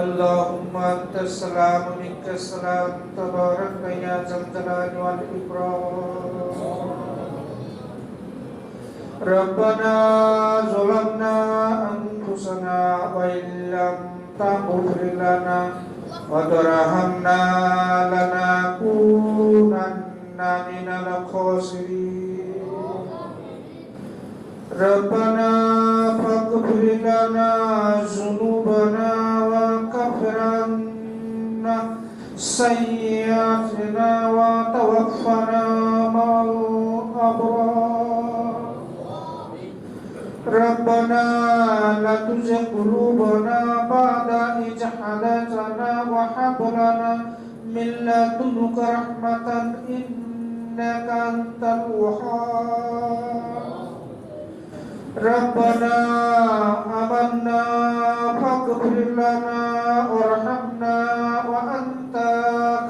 اللهم أنت السلام منك السلام تبارك يا ذا الجلال والإكرام. ربنا ظلمنا أنفسنا وإن لم تغفر لنا وترحمنا لنكونن من الخاسرين. ربنا فاغفر لنا ذنوبنا وكفر عنا سيئاتنا وتوفنا مع الأبرار. ربنا لا تزغ قلوبنا بعد إذ هديتنا وهب لنا من لدنك رحمة إنك أنت الوهاب. ربنا آمنا فاغفر لنا وارحمنا وأنت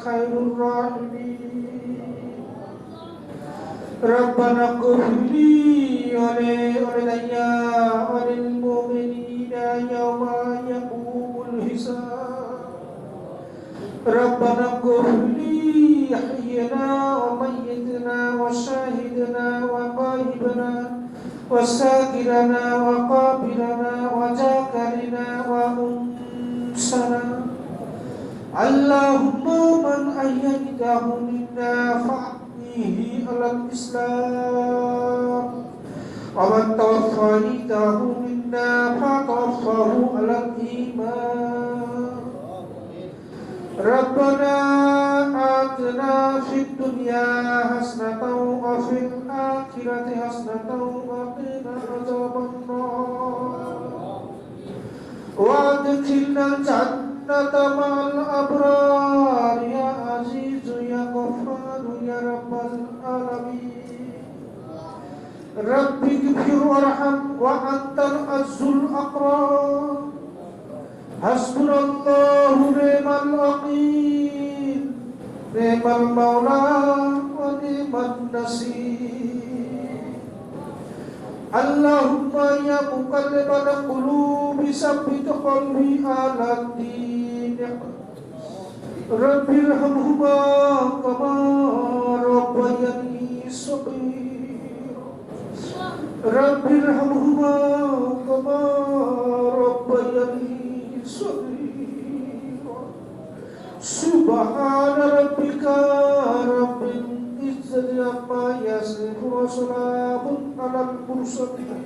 خير الراحمين. ربنا اغفر لي ولوالدي وللمؤمنين يوم يقوم الحساب. ربنا اغفر لي حينا وميتنا وشاهدنا وغائبنا وساكرنا وقابلنا وذاكرنا وأنسنا. اللهم من أيده منا فأحيه على الإسلام ومن توفيته منا فتوفه على الإيمان. ربنا آتنا في الدنيا حسنة وفي الآخرة حسنة وقنا عذاب النار وأدخلنا الجنة مع الأبرار يا عزيز يا غفار يا رب العالمين. رب اغفر وارحم وأنت العز الأكرم. حسبنا الله ونعم الوكيل نعم المولى ونعم النصير. اللهم يا مقلب القلوب ثبت قلبي على الدين. رب ارحمهما كما ربياني صغيرا. رب ارحمهما كما ربياني صغيرا. سبحان ربك رب العزة عما يصفون وسلام على المرسلين.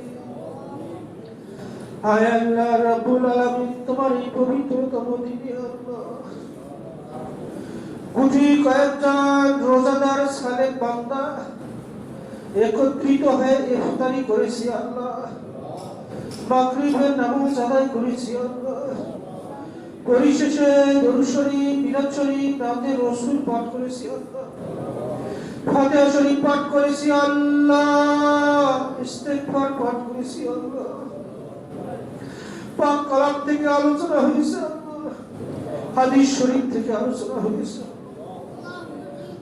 হায় আল্লাহ রাব্বুল আলামিন, তোমার এই পবিত্রতম দিনে আল্লাহ গুটি কয়েকজন রোজাদার সালেক বান্দা একত্রিত হয়ে ইফতারি করেছি আল্লাহ। মাগরিবের নামাজ আদায় করেছি আল্লাহ। পরিশেষে দরুদ শরীফ, মিলাদ শরীফ, নাতে রাসূল পাঠ করেছি আল্লাহ। ফাতিহা শরীফ পাঠ করেছি আল্লাহ। ইস্তিগফার পাঠ করেছি আল্লাহ। পাক কালাম থেকে আলোচনা হয়েছে আল্লাহ। হাদিস শরীফ থেকে আলোচনা হয়েছে।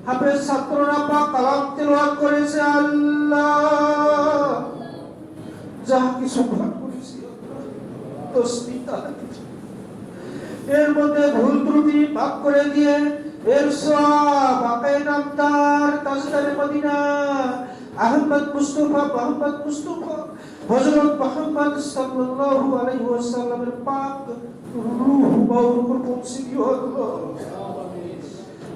হাফেজ ছাত্ররা পাক কালাম তেলাওয়াত করেছে আল্লাহ। যা কিছু পাঠ করেছি আল্লাহ, তসবিহ তাহলিল এর মধ্যে ভুল ত্রুটি মাফ করে দিয়ে এর সওয়াব আকায়ে নামদার তাজদারে মদিনা আহমদ মুস্তাফা হযরত মুহাম্মদ সাল্লাল্লাহু আলাইহি ওয়াসাল্লামের পাক রূহ মুবারক পৌঁছে দিও আল্লাহ।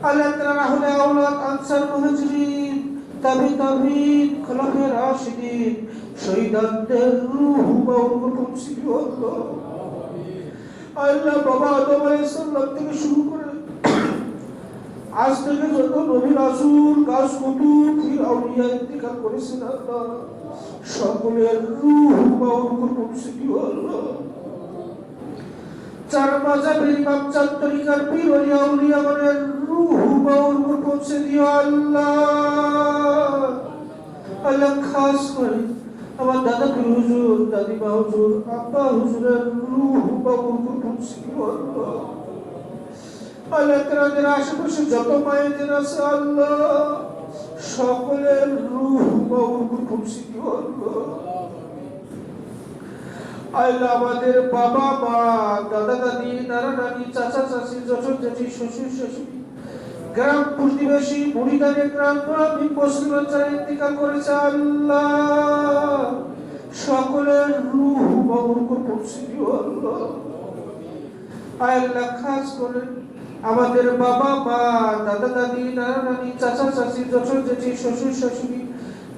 আল্লাহ তাআলা রাহুলে আওলাদ আনসার মুহাজিরিন তাবিঈন খোলাফায়ে রাশিদিন শহীদদের রূহ মুবারক পৌঁছে দিও আল্লাহ। আল্লাহ বাবা আদম আলাইহিস সালাম থেকে শুরু করে আজ থেকে যত নবী রাসূল গাছ কুতুব ফির আউলিয়া ইন্তেকাল করেছেন আল্লাহ, সকলের রূহ মুবারক পৌঁছে দিও আল্লাহ। চার মাযহাবের ইমাম, চার তরিকার পীর ওলি আউলিয়াগণের রূহ মুবারক পৌঁছে দিও আল্লাহ। আল্লাহ খাস করে আমার দাদা পীর হুজুর, দাদিমা হুজুর, আব্বা হুজুরের রূহ মুবারক পৌঁছে দিও আল্লাহ। আল্লাহ তাআলার আশেপাশে যত মায়েদের আছে আল্লাহ, সকলের রূহ মুবারক পৌঁছে দিও আল্লাহ। আল্লাহ আমাদের বাবা মা দাদা দাদি নানা নানি চাচা চাচি শ্বশুর জেঠি শ্বশুর শাশুড়ি গ্রাম প্রতিবেশী মুড়িদানে গ্রাম মুসলিম যারা ইন্তেকাল করেছে আল্লাহ সকলের রূহ কবুল করছি আল্লাহ। আল্লাহ খাস করে আমাদের বাবা মা দাদা দাদি নানা নানি চাচা চাচি শ্বশুর জেঠি শ্বশুর শাশুড়ি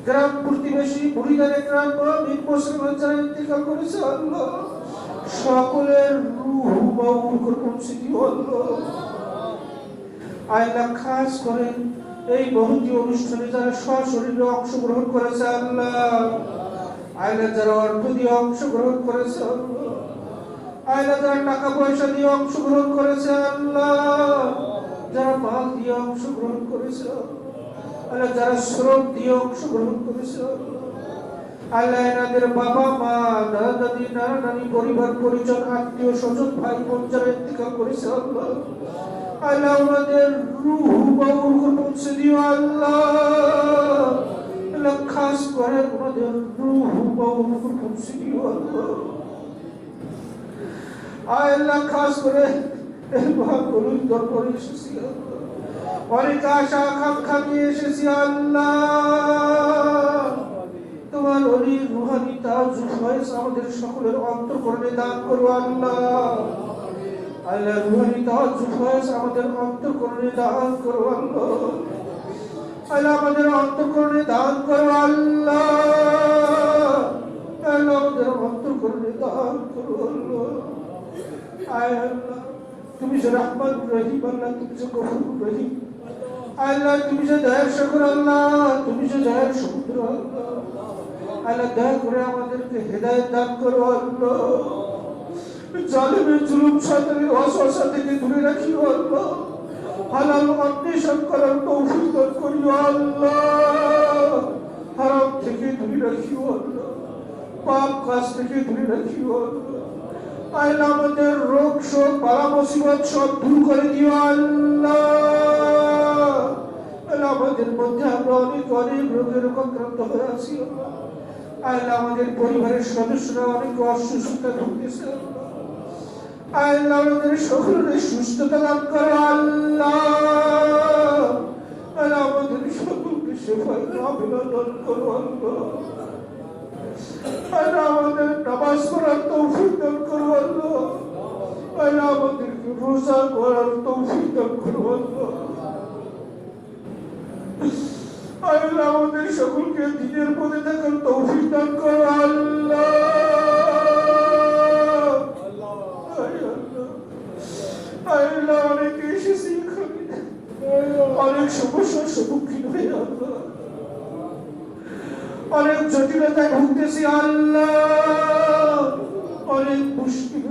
গ্রাম প্রতিবেশী মুড়িদানে গ্রাম মুসলিম যারা ইন্তেকাল করেছে আল্লাহ সকলের রূহ কবুল করছি আল্লাহ। আল্লাহ খাস করে এই বহুতি অনুষ্ঠানে যারা সশরীরে অংশগ্রহণ করেছে আল্লাহ আল্লাহ যারা অর্থ দিয়ে অংশগ্রহণ করেছে আল্লাহ আল্লাহ যারা টাকা পয়সা দিয়ে অংশগ্রহণ করেছে আল্লাহ যারা মাল দিয়ে অংশগ্রহণ করেছে আল্লাহ যারা শ্রম দিয়ে অংশগ্রহণ করেছে আল্লাহ এনাদের বাবা মা দাদা দাদি নানা নানি পরিবার পরিজন আত্মীয় স্বজন ভাই বোন যারা ইন্তেকাল করেছে আল্লাহ আল্লাহ আমাদের রূহ কবুল করছে দিও আল্লাহ আল্লাহ খাস করে আমাদের রূহ কবুল করছে দিও আল্লাহ আল্লাহ খাস করে এই মহাপুরুষ দরবারে এসেছি অনেক আশা আকাঙ্ক্ষা নিয়ে এসেছি আল্লাহ তোমার অলির রুহানি তাজ ফয়েজ আমাদের সকলের অন্তঃকরণে দান করো আল্লাহ আল্লাহ রুহানি তাজ ফয়েজ আমাদের অন্তঃকরণে দান করো আল্লাহ আল্লাহ আমাদের অন্তঃকরণে দান করো আল্লাহ আল্লাহ আমাদের অন্তঃকরণে দান করো আল্লাহ আল্লাহ তুমি যে রহমান রহিম আল্লাহ তুমি যে গফুর রহিম আল্লাহ তুমি যে দয়ার সাগর আল্লাহ তুমি যে দয়ার সমুদ্র আল্লাহ আল্লাহ দয়া করে আমাদেরকে হেদায়েত দান করো আল্লাহ জালিমের জুলুম শয়তানের ওয়াসওয়াসা থেকে দূরে রাখিও আল্লাহ হালাল অন্বেষণ করার তৌফিক দান করিও আল্লাহ হারাম থেকে দূরে রাখিও আল্লাহ পাপ কাজ থেকে দূরে রাখিও আল্লাহ আল্লাহ আমাদের রোগ শোক বালা মুসিবত সব দূর করে দিও আল্লাহ আল্লাহ আমাদের মধ্যে আমরা অনেক অনেক রোগের আক্রান্ত হয়ে আছি আল্লাহ আমাদের পরিবারের সদস্যরা অনেক অসুস্থতা ভুগতেছে আল্লাহ আমাদের সকলের সুস্থতা লাভ করো আল্লাহ আল্লাহ আমাদের সকলকে সেবায় অভিনন্দন করো আল্লাহ আল্লাহ আমাদের নামাজ পড়ার তৌফিক দান করো আল্লাহ আল্লাহ আমাদেরকে রোজা করার তৌফিক দান করো আল্লাহ আল্লাহ আমাদের সকলকে দিনের পথে থাকার তৌফিক দান করো আল্লাহ আল্লাহ অনেকে এসেছি অনেক সমস্যার সম্মুখীন হয়ে আল্লাহ অনেক জটিলতায় ভুগতেছি আল্লাহ অনেক মুশকিল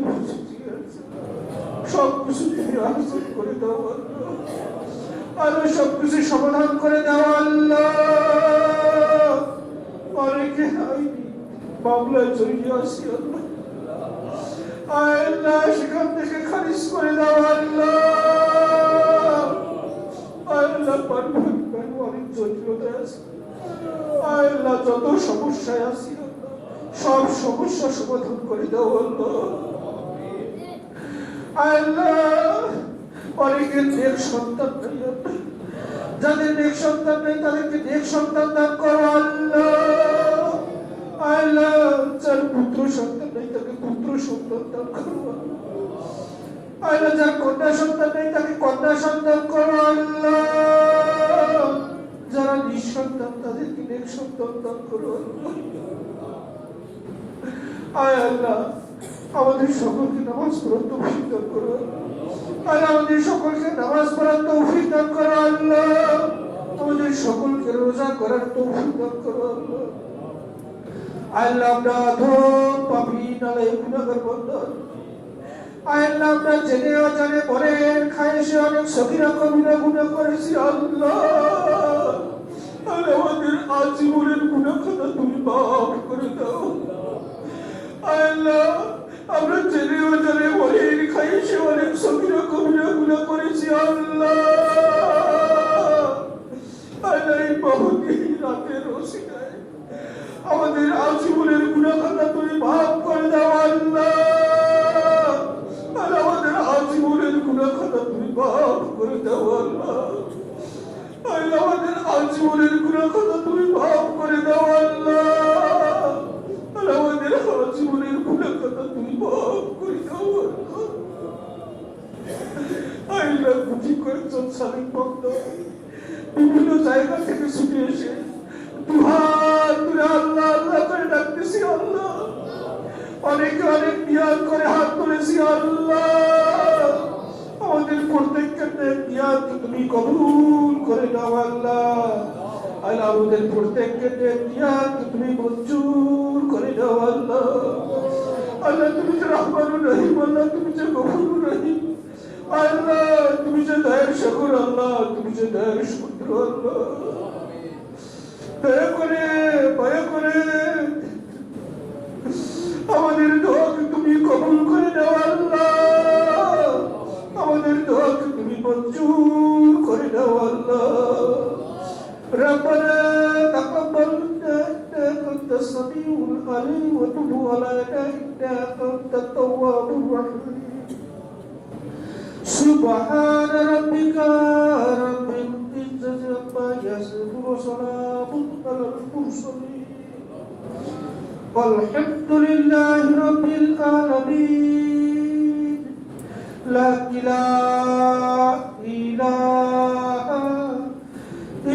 সবকিছু তুমি আলোচন করে দাও আল্লাহ আল্লাহ সবকিছু সমাধান করে দাও আল্লাহ অনেকে মামলায় জড়িয়ে আছি আল্লাহ আল্লাহ সেখান থেকে খারিজ করে দাও আল্লাহ আল্লাহ পারিবারিক অনেক জটিলতায় আছে আল্লাহ যত সমস্যায় আছি সব সমস্যা সমাধান করে দাও আল্লাহ আল্লাহ অনেকের নেক সন্তান নেই যাদের নেক সন্তান নেই তাদেরকে নেক সন্তান দান করো আল্লাহ আল্লাহ যার পুত্র সন্তান নেই তাকে পুত্র সন্তান দান করো আল্লাহ যার কন্যা সন্তান নেই তাকে কন্যা সন্তান করো আল্লাহ যারা নিঃসন্তান তাদেরকে নেক সন্তান দান করো আয় আল্লাহ আমাদের সকলকে নামাজ পড়ার তৌফিক দান করো আল্লাহ আমাদের সকলকে নামাজ পড়ার তৌফিক দান করো আল্লাহ আমাদের সকলকে রোজা করার তৌফিক দান করো আল্লাহ আল্লাহ আমরা অধম পাপী নালায়েক গুনাহগার বান্দা আল্লাহ আমরা জেনে অজানে পরে খায়েশে অনেক সগীরা কবিরা গুনাহ করেছি আল্লাহ আমাদের আজীবনের গুনাহ খাতা তুমি মাফ করে দাও আল্লাহ আমরা জেনে অজানে পরে খায়েশে অনেক সগীরা কবিরা গুনাহ করেছি আল্লাহ আল্লাহ এই বহুদিন রাতের ওসিলায় আমাদের আজীবনের গুনাহ খাতা তুমি মাফ করে দাও আল্লাহ একজন সালিক ভক্ত বিভিন্ন জায়গা থেকে ছুটে এসে দুহাত তুলে আল্লাহ আল্লাহ করে ডাকতেছি আল্লাহ। অনেকে অনেক নিয়াত করে হাত তুলেছি আল্লাহ। আমাদের প্রত্যেককে নিয়াত তুমি কবুল করে দাও আল্লাহ। আল্লাহ আমাদের প্রত্যেককে নিয়াত তুমি মঞ্জুর করে দাও আল্লাহ। আল্লাহ তুমি যে রহমানুর রহিম, আল্লাহ তুমি যে গফুরুর রহিম, আল্লাহ তুমি যে দয়ার সাগর, আল্লাহ তুমি যে দয়ার সমুদ্র আল্লাহ। দয়া করে আমাদের দোয়াকে তুমি কবুল করে দাও আল্লাহ। আমাদের দোয়াকে তুমি মঞ্জুর করে দাও আল্লাহ। ربنا تقبل منا انك انت السميع العليم وتب علينا انك انت التواب الرحيم. سبحان ربك رب العزة عما يصفون وسلام على المرسلين والحمد لله رب العالمين. لا إله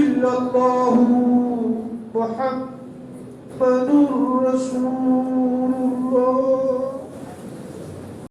إلا الله محمد رسول الله.